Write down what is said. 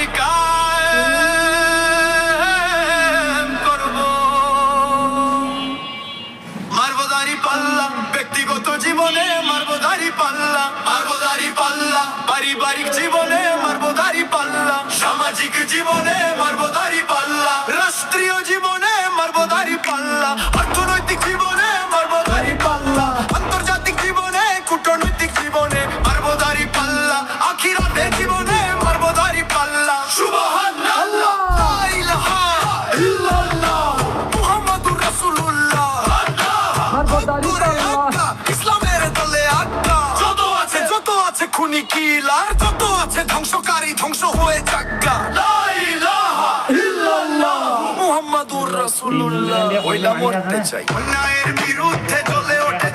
আমি কায়েম করব। মারবো দাড়ি পাল্লা ব্যক্তিগত জীবনে, মারবো দাড়ি পাল্লা, মারবো দাড়ি পাল্লা পারিবারিক জীবনে, মারবো দাড়ি পাল্লা সামাজিক জীবনে, মারবো দাড়ি পাল্লা রাষ্ট্রীয় জীবনে, মারবো দাড়ি পাল্লা অর্থনৈতিক জীবনে, মারবো দাড়ি পাল্লা আন্তর্জাতিক জীবনে, কূটনৈতিক জীবনে, মারবো দাড়ি পাল্লা আখিরাতে জীবনে, মারবো দাড়ি পাল্লা। সুবহানাল্লাহ, লা ইলাহা ইল্লাল্লাহ, মুহাম্মাদুর রাসূলুল্লাহ, ইসলামের দলে আড্ডা। যত আছে খুনি কিলার, যত আছে ধ্বংসকারী, ধ্বংস হয়ে যাক্কা। লা ইলাহা ইল্লাল্লাহ, মুহাম্মাদুর রাসূলুল্লাহ। ওইলা মরতে চাই, অন্যায়ের বিরুদ্ধে জ্বলে ওঠে